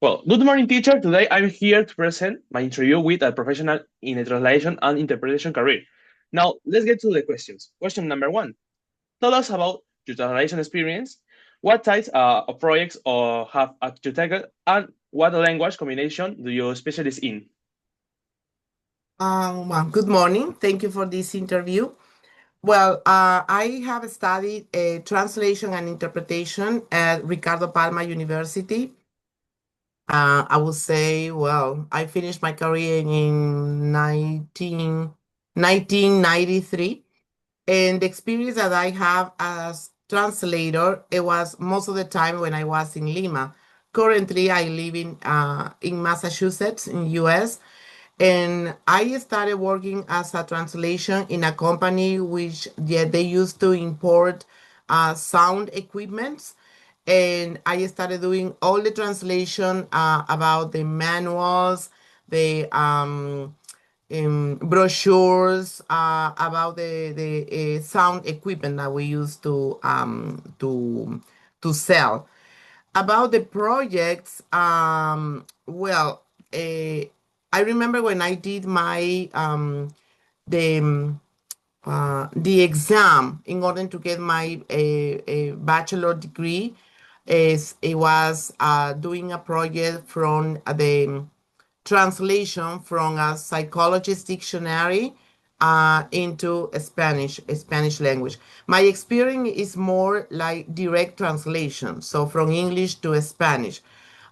Well, good morning, teacher. Today I'm here to present my interview with a professional in a translation and interpretation career. Now, let's get to the questions. Question number one. Tell us about your translation experience. What types of projects or have you taken, and what language combination do you specialize in? Well, good morning. Thank you for this interview. Well, I have studied translation and interpretation at Ricardo Palma University. I would say, well, I finished my career in 1993. And the experience that I have as translator, it was most of the time when I was in Lima. Currently, I live in Massachusetts, in US. And I started working as a translation in a company which, yeah, they used to import sound equipments. And I started doing all the translation about the manuals, the brochures about the sound equipment that we used to sell. About the projects, I remember when I did my the the exam in order to get my a bachelor degree. Is it was doing a project from the translation from a psychologist dictionary into a Spanish language. My experience is more like direct translation, so from English to Spanish.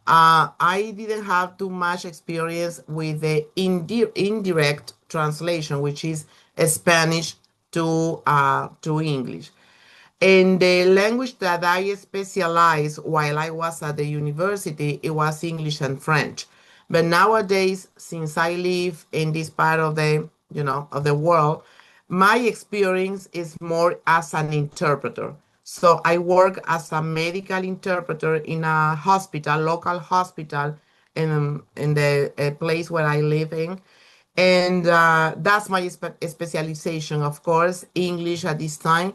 I didn't have too much experience with the indirect translation, which is Spanish to English. And the language that I specialized while I was at the university, it was English and French. But nowadays, since I live in this part of of the world, my experience is more as an interpreter. So I work as a medical interpreter in a hospital, local hospital, in the place where I live in. And that's my specialization, of course, English at this time,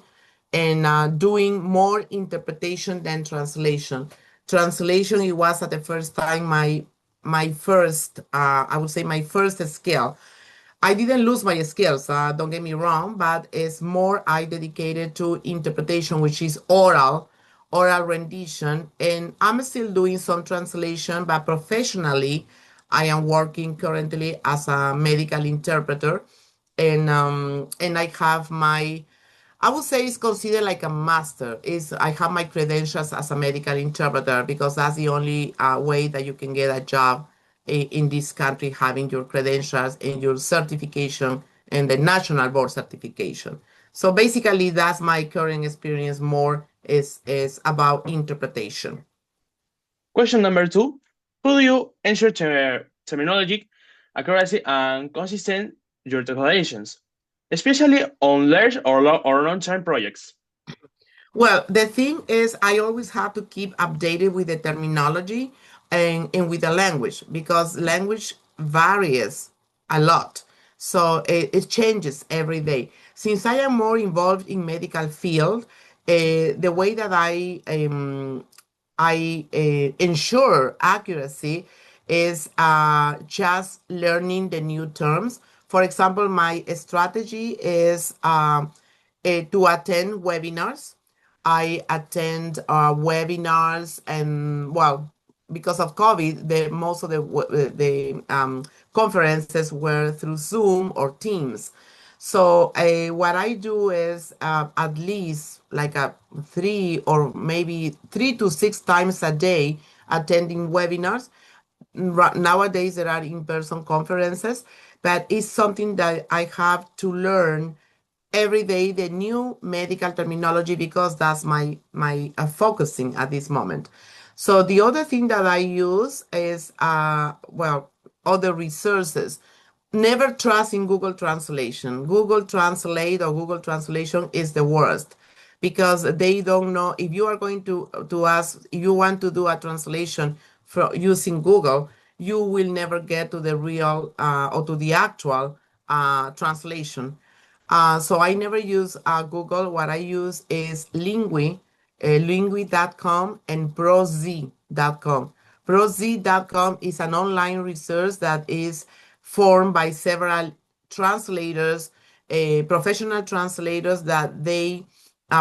and doing more interpretation than translation. Translation, it was at the first time my first, I would say my first skill. I didn't lose my skills, don't get me wrong, but it's more I dedicated to interpretation, which is oral rendition. And I'm still doing some translation, but professionally, I am working currently as a medical interpreter. And I have I would say it's considered like a master. Is I have my credentials as a medical interpreter because that's the only way that you can get a job in this country, having your credentials and your certification and the national board certification. So basically, that's my current experience. More is about interpretation. Question number two. How do you ensure terminology, accuracy, and consistent your declarations, especially on large or long-term projects? Well, the thing is, I always have to keep updated with the terminology and with the language because language varies a lot. So it changes every day. Since I am more involved in medical field, the way that I ensure accuracy is just learning the new terms. For example, my strategy is to attend webinars. I attend webinars, and well, because of COVID, the most of the conferences were through Zoom or Teams. So what I do is at least like a 3 or maybe 3 to 6 times a day attending webinars. Nowadays there are in-person conferences, but it's something that I have to learn every day the new medical terminology because that's my focusing at this moment. So the other thing that I use is other resources. Never trust in Google Translation. Google Translate or Google Translation is the worst because they don't know if you are going to ask if you want to do a translation for using Google, you will never get to the real or to the actual translation. So I never use Google. What I use is Lingui, Lingui.com and Broz.com. ProZ.com is an online resource that is formed by several translators, professional translators, that they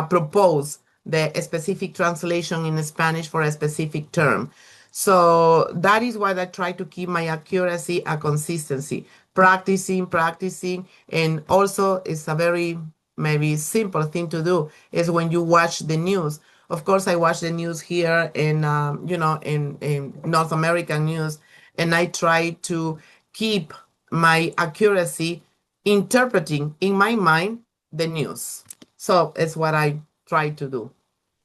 propose the specific translation in Spanish for a specific term. So that is why I try to keep my accuracy and consistency, practicing, and also it's a very maybe simple thing to do is when you watch the news. Of course, I watch the news here in in North American news, and I try to keep my accuracy interpreting in my mind the news. So it's what I try to do.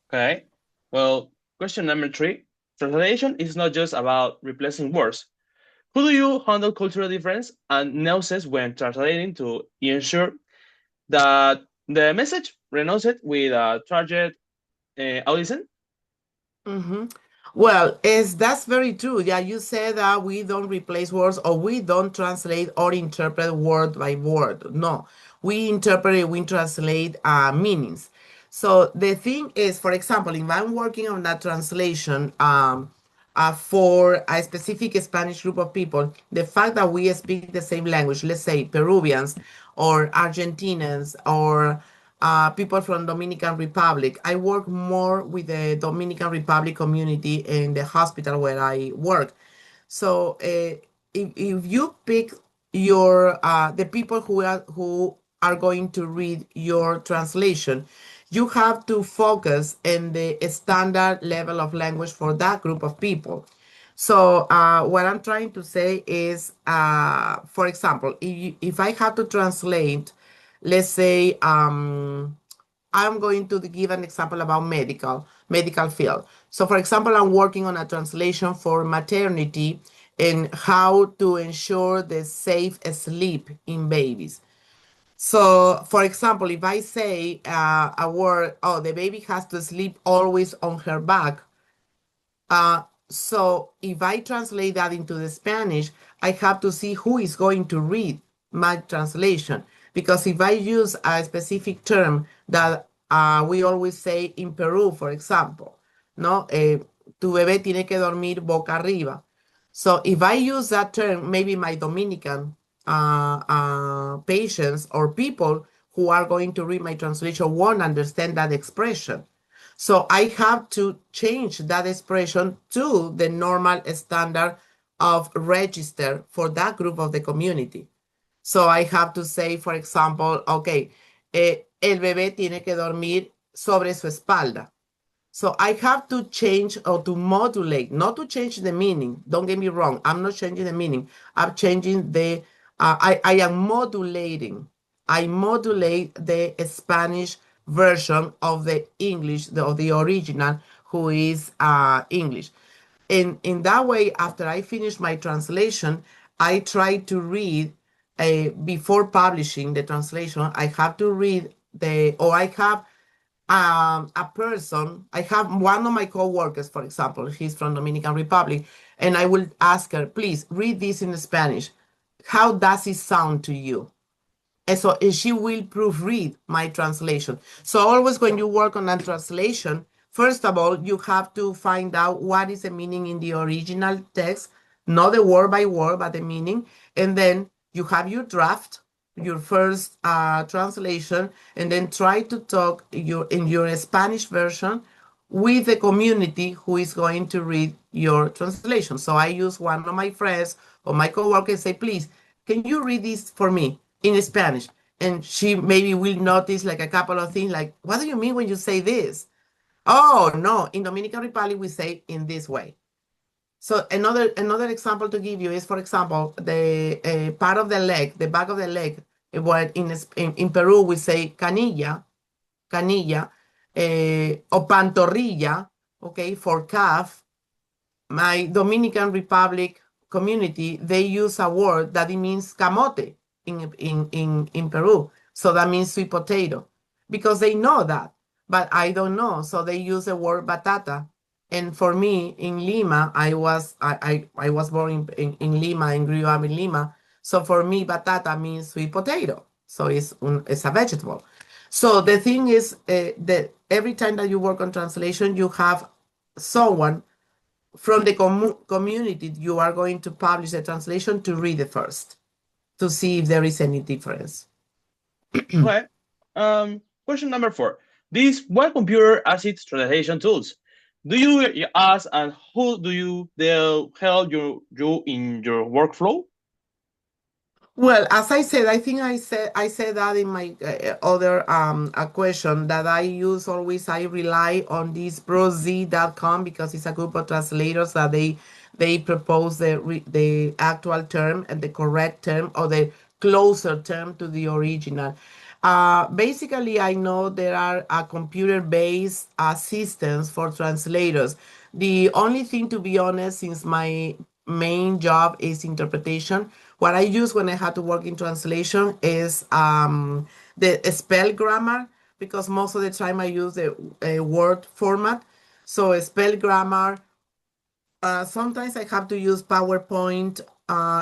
Okay. Well, question number three. Translation is not just about replacing words. How do you handle cultural difference and nuances when translating to ensure that the message resonates with a target audience? hmm Well, is that's very true. Yeah, you said that we don't replace words or we don't translate or interpret word by word. No, we interpret, we translate meanings. So the thing is, for example, if I'm working on that translation for a specific Spanish group of people, the fact that we speak the same language, let's say Peruvians or Argentinians or people from Dominican Republic. I work more with the Dominican Republic community in the hospital where I work. So if you pick your the people who are going to read your translation, you have to focus in the standard level of language for that group of people. So what I'm trying to say is, for example, if I have to translate, let's say, I'm going to give an example about medical field. So, for example, I'm working on a translation for maternity and how to ensure the safe sleep in babies. So, for example, if I say a word, oh, the baby has to sleep always on her back, so if I translate that into the Spanish, I have to see who is going to read my translation. Because if I use a specific term that we always say in Peru, for example, ¿no? Tu bebé tiene que dormir boca arriba. So if I use that term, maybe my Dominican patients or people who are going to read my translation won't understand that expression. So I have to change that expression to the normal standard of register for that group of the community. So I have to say, for example, okay, el bebé tiene que dormir sobre su espalda. So I have to change or to modulate, not to change the meaning. Don't get me wrong. I'm not changing the meaning. I'm changing I am modulating. I modulate the Spanish version of the English, of the original, who is English. In that way, after I finish my translation, I try to read before publishing the translation. I have to read or I have a person, I have one of my co-workers, for example, he's from Dominican Republic, and I will ask her, please read this in Spanish. How does it sound to you? And she will proofread my translation. So always when you work on a translation, first of all, you have to find out what is the meaning in the original text, not the word by word, but the meaning. And then you have your draft, your first translation, and then try to talk in your Spanish version with the community who is going to read your translation. So I use one of my friends or my coworkers say, please, can you read this for me in Spanish? And she maybe will notice like a couple of things like, what do you mean when you say this? Oh, no, in Dominican Republic, we say in this way. So another example to give you is, for example, the part of the leg, the back of the leg, what in Peru we say canilla, or pantorrilla, okay, for calf. My Dominican Republic community, they use a word that it means camote in Peru. So that means sweet potato because they know that, but I don't know. So they use the word batata. And for me in Lima, I was born in Lima and grew up in Lima. So for me, batata means sweet potato. So it's a vegetable. So the thing is that every time that you work on translation, you have someone from the community, you are going to publish the translation to read it first to see if there is any difference. Okay. Question number four. These web computer asset translation tools. Do you ask and who do you they'll help you in your workflow? Well, as I said, I said that in my other question that I use always. I rely on this proz.com because it's a group of translators that they propose the actual term and the correct term or the closer term to the original. Basically, I know there are computer-based systems for translators. The only thing, to be honest, since my main job is interpretation, what I use when I had to work in translation is the spell grammar because most of the time I use the Word format. So spell grammar, sometimes I have to use PowerPoint.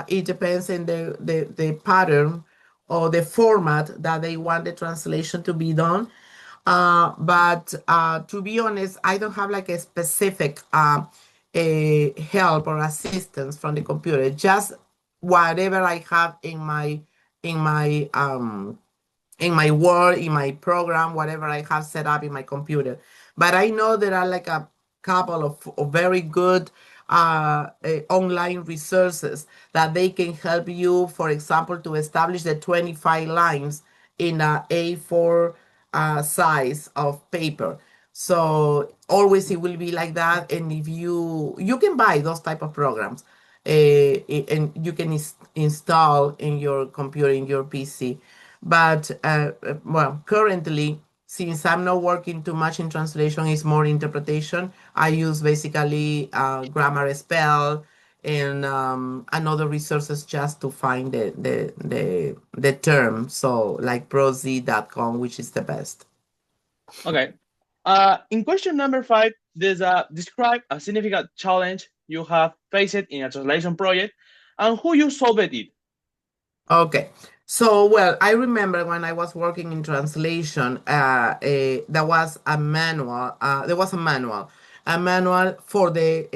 It depends on the pattern or the format that they want the translation to be done. But to be honest, I don't have like a specific a help or assistance from the computer. Just whatever I have in my in my Word, in my program, whatever I have set up in my computer. But I know there are like a couple of very good online resources that they can help you, for example, to establish the 25 lines in a A4 size of paper. So always it will be like that. And if you can buy those type of programs, and you can install in your computer, in your PC. But well, currently, since I'm not working too much in translation, it's more interpretation. I use basically grammar spell and other resources just to find the term. So like proz.com, which is the best. Okay. In question number five, there's a describe a significant challenge you have faced in a translation project and who you solved it. Okay. So, well, I remember when I was working in translation, there was a manual. A manual for the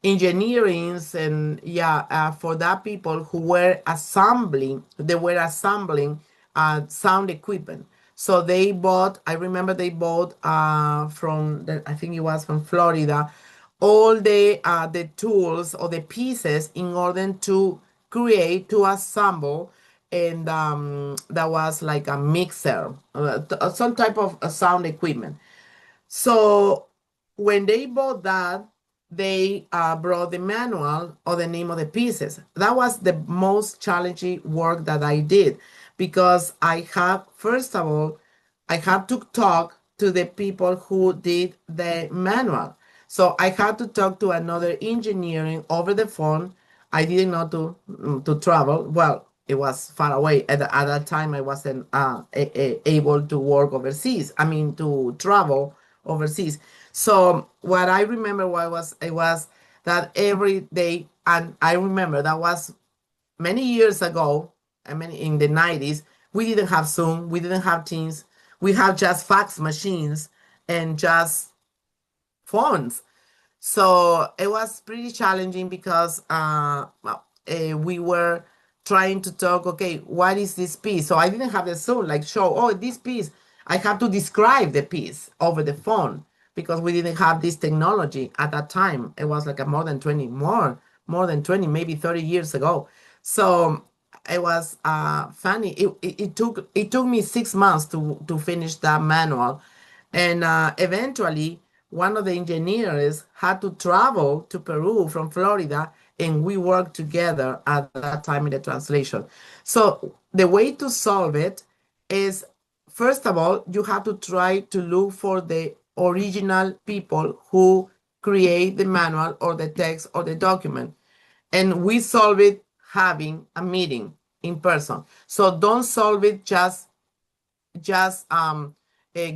engineerings and yeah, for that people who were assembling. They were assembling sound equipment. So they bought. I remember they bought from I think it was from Florida all the tools or the pieces in order to create to assemble, and that was like a mixer, some type of sound equipment. So when they bought that, they brought the manual or the name of the pieces. That was the most challenging work that I did because I have, first of all, I had to talk to the people who did the manual. So I had to talk to another engineering over the phone. I didn't know to travel. Well, it was far away. At that time, I wasn't able to work overseas. I mean, to travel overseas. So what I remember was it was that every day, and I remember that was many years ago. I mean, in the 90s, we didn't have Zoom, we didn't have Teams, we had just fax machines and just phones. So it was pretty challenging because well, we were trying to talk, okay, what is this piece? So I didn't have the Zoom, like show, oh, this piece. I have to describe the piece over the phone because we didn't have this technology at that time. It was like a more than 20, more than 20, maybe 30 years ago. So it was funny. It took me 6 months to finish that manual, and eventually, one of the engineers had to travel to Peru from Florida, and we worked together at that time in the translation. So, the way to solve it is first of all, you have to try to look for the original people who create the manual or the text or the document. And we solve it having a meeting in person. So, don't solve it just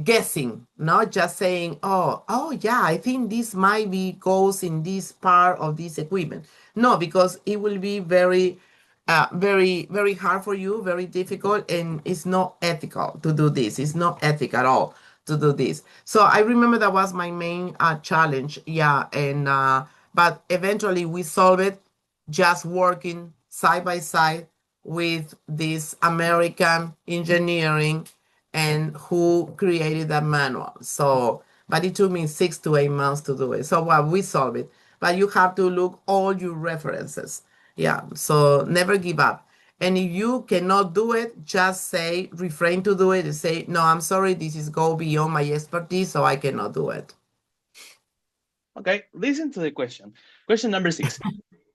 guessing, not just saying, oh yeah, I think this might be goes in this part of this equipment. No, because it will be very hard for you, very difficult, and it's not ethical to do this. It's not ethical at all to do this. So I remember that was my main challenge. Yeah, and but eventually we solved it just working side by side with this American engineering and who created that manual. So, but it took me 6 to 8 months to do it. So, well, we solved it. But you have to look all your references. Yeah. So never give up. And if you cannot do it, just say, refrain to do it and say, no, I'm sorry, this is go beyond my expertise, so I cannot do it. Okay, listen to the question. Question number 6.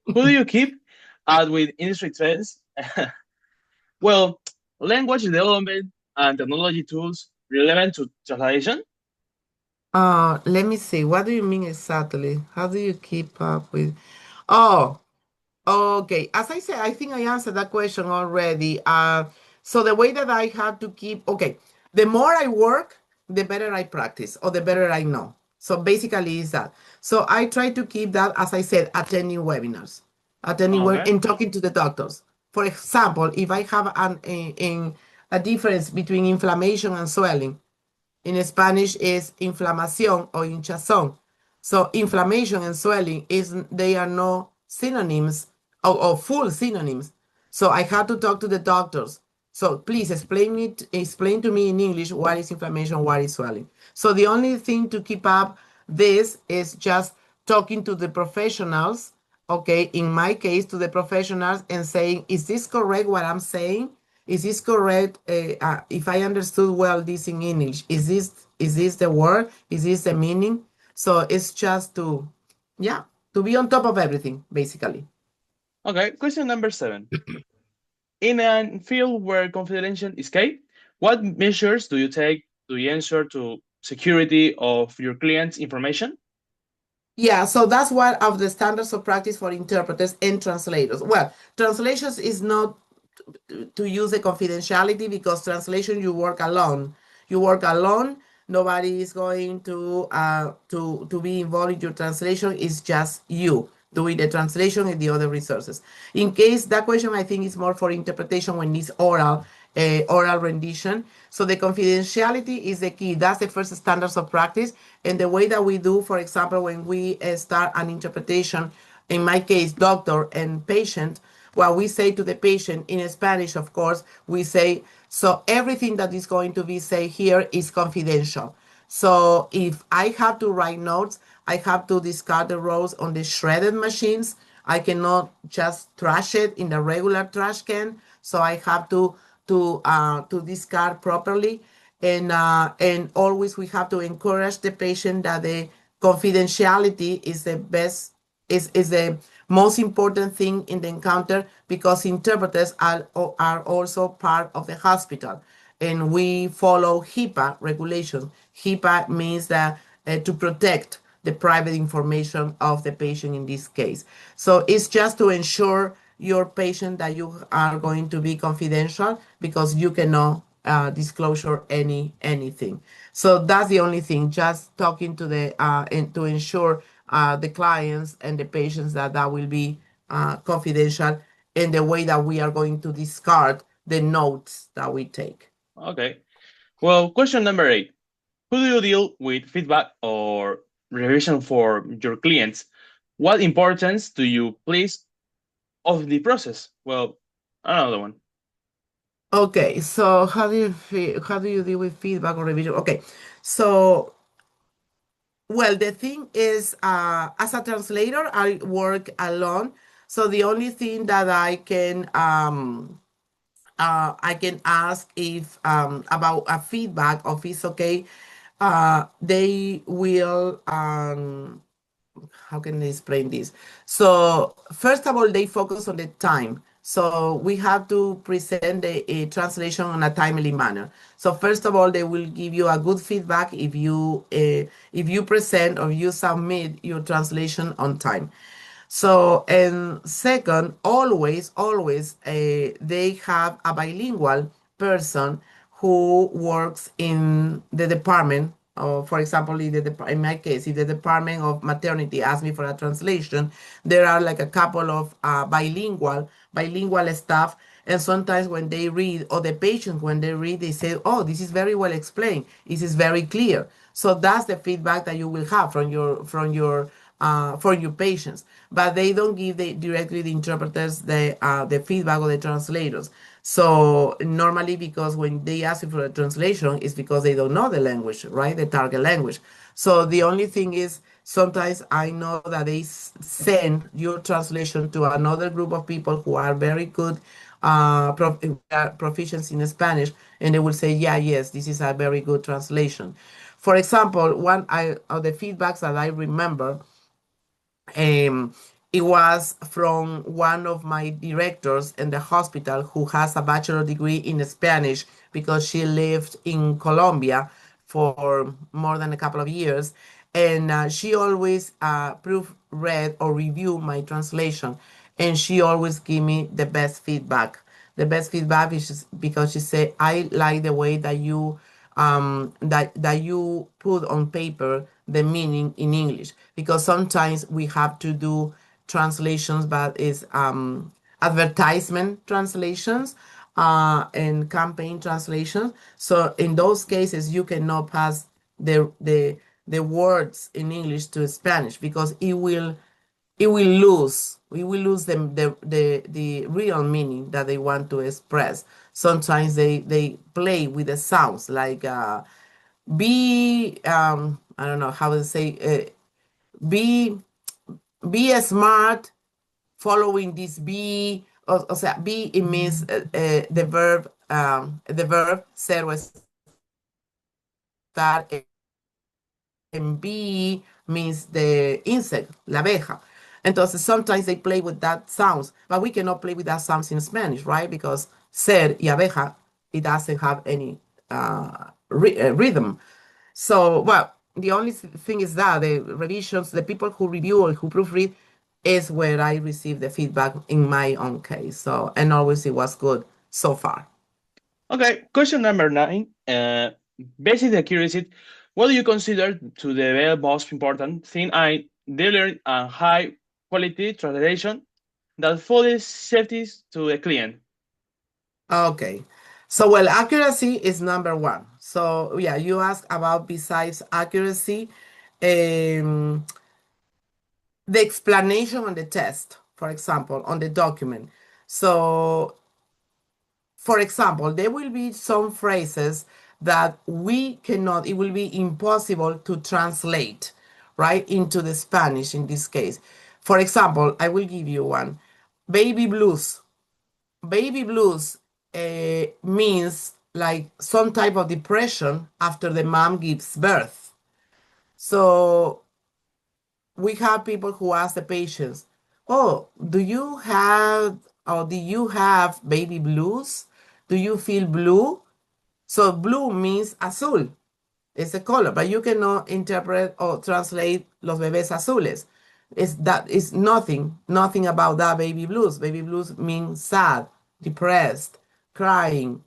Who do you keep out with industry trends? Well, language development and technology tools relevant to translation. Let me see. What do you mean exactly? How do you keep up with? Oh, okay. As I said, I think I answered that question already. So the way that I have to keep, okay, the more I work, the better I practice or the better I know. So basically is that. So I try to keep that, as I said, attending webinars, Okay. and talking to the doctors. For example, if I have a difference between inflammation and swelling, in Spanish is inflamación or hinchazón. So inflammation and swelling is they are no synonyms or full synonyms. So I had to talk to the doctors. So please explain to me in English what is inflammation, what is swelling. So the only thing to keep up this is just talking to the professionals, okay, in my case to the professionals and saying, is this correct what I'm saying? Is this correct? If I understood well this in English, is this the word? Is this the meaning? So it's just to, yeah, to be on top of everything, basically. Okay, question number 7. In a field where confidentiality is key, what measures do you take to ensure to security of your client's information? Yeah, so that's one of the standards of practice for interpreters and translators. Well, translations is not to use the confidentiality because translation you work alone. You work alone. Nobody is going to be involved in your translation. It's just you doing the translation and the other resources. In case that question, I think is more for interpretation when it's oral rendition. So the confidentiality is the key. That's the first standards of practice. And the way that we do, for example, when we start an interpretation, in my case, doctor and patient, what we say to the patient in Spanish, of course, we say, so everything that is going to be said here is confidential. So if I have to write notes, I have to discard the rows on the shredded machines. I cannot just trash it in the regular trash can. So I have to discard properly. And always we have to encourage the patient that the confidentiality is the best is the most important thing in the encounter because interpreters are also part of the hospital and we follow HIPAA regulations. HIPAA means that to protect the private information of the patient in this case. So it's just to ensure your patient that you are going to be confidential because you cannot disclosure anything. So that's the only thing. Just talking to the and to ensure the clients and the patients that that will be confidential in the way that we are going to discard the notes that we take. Okay. Well, question number 8. Who do you deal with feedback or revision for your clients? What importance do you place of the process? Well, another one. Okay, so how do you deal with feedback or revision? Okay, so well, the thing is, as a translator, I work alone. So the only thing that I can ask if about a feedback of it's okay. They will how can I explain this? So first of all, they focus on the time. So we have to present the translation on a timely manner. So first of all, they will give you a good feedback if you present or you submit your translation on time. So, and second, always, they have a bilingual person who works in the department. For example, in my case, if the Department of Maternity asks me for a translation, there are like a couple of bilingual staff, And sometimes when they read, or the patients when they read, they say, "Oh, this is very well explained. This is very clear." So that's the feedback that you will have from your patients. But they don't give directly the interpreters the feedback or the translators. So normally, because when they ask you for a translation, it's because they don't know the language, right? The target language. So the only thing is, sometimes I know that they send your translation to another group of people who are very good, proficiency in Spanish, and they will say, "Yeah, yes, this is a very good translation." For example, one of the feedbacks that I remember, um, it was from one of my directors in the hospital who has a bachelor degree in Spanish because she lived in Colombia for more than a couple of years. And she always proofread or review my translation. And she always give me the best feedback. The best feedback is just because she said, "I like the way that you put on paper the meaning in English, because sometimes we have to do translations, but it's advertisement translations and campaign translations. So in those cases, you cannot pass the words in English to Spanish, because it will lose the real meaning that they want to express. Sometimes they play with the sounds, like be I don't know how to say, be be smart following this be, o sea, be, it means the verb ser o estar, and bee means the insect, la abeja. Entonces, sometimes they play with that sounds, but we cannot play with that sounds in Spanish, right? Because ser y abeja, it doesn't have any rhythm. So, well, the only thing is that the revisions, the people who review or who proofread, is where I receive the feedback in my own case. So, and always it was good so far. Okay, question number 9. Basic accuracy. What do you consider to the very most important thing I deliver a high quality translation that fully safety to the client? Okay. So, well, accuracy is number one. So, yeah, you ask about, besides accuracy, um, the explanation on the test, for example, on the document. So, for example, there will be some phrases that we cannot, it will be impossible to translate, right, into the Spanish in this case. For example, I will give you one. Baby blues. Baby blues means like some type of depression after the mom gives birth. So we have people who ask the patients, "Oh, do you have baby blues? Do you feel blue?" So blue means azul. It's a color, but you cannot interpret or translate los bebés azules. It's nothing about that baby blues. Baby blues means sad, depressed, crying.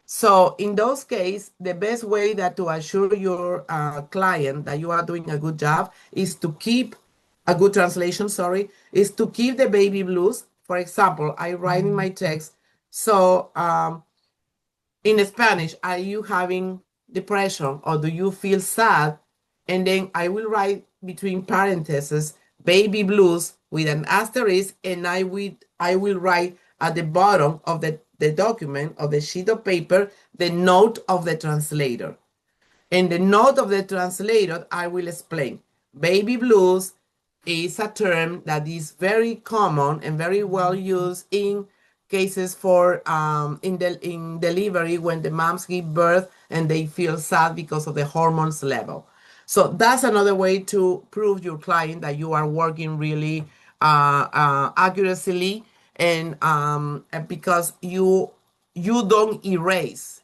So in those cases, the best way that to assure your client that you are doing a good job is to keep a good translation, sorry, is to keep the baby blues. For example, I write in my text, so in Spanish, are you having depression or do you feel sad? And then I will write between parentheses baby blues with an asterisk, and I will write at the bottom of the document, of the sheet of paper, the note of the translator. In the note of the translator, I will explain. Baby blues is a term that is very common and very well used in cases for in delivery, when the moms give birth and they feel sad because of the hormones level. So that's another way to prove your client that you are working really accurately, and because you don't erase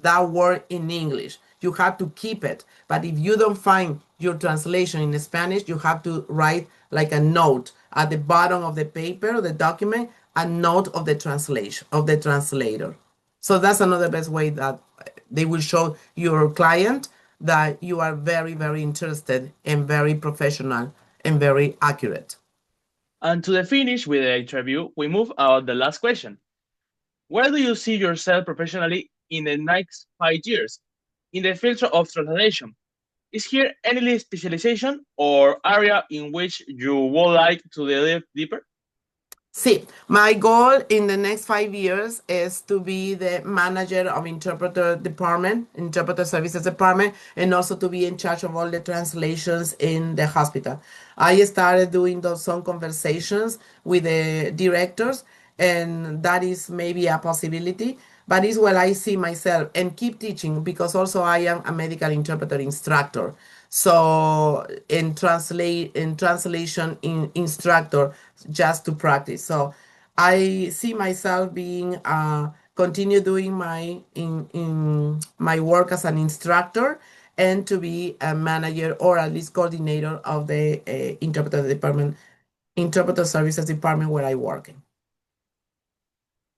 that word in English. You have to keep it. But if you don't find your translation in Spanish, you have to write like a note at the bottom of the paper, the document, a note of the translation of the translator. So that's another best way that they will show your client that you are very, very interested and very professional and very accurate. And to the finish with the interview, we move on the last question. Where do you see yourself professionally in the next 5 years in the field of translation? Is here any specialization or area in which you would like to delve deeper? See, my goal in the next 5 years is to be the manager of interpreter services department, and also to be in charge of all the translations in the hospital. I started doing those some conversations with the directors, and that is maybe a possibility. But it's where I see myself and keep teaching because also I am a medical interpreter instructor. So in translation instructor just to practice. So I see myself being continue doing in my work as an instructor and to be a manager or at least coordinator of the interpreter services department where I work in.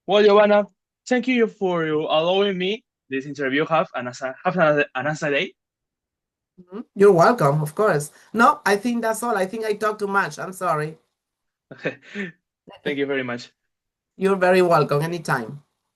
Well, Giovanna, thank you for allowing me this interview. Have an day. Mhm. You're welcome, of course. No, I think that's all. I think I talked too much. I'm sorry. Thank you very much. You're very welcome anytime.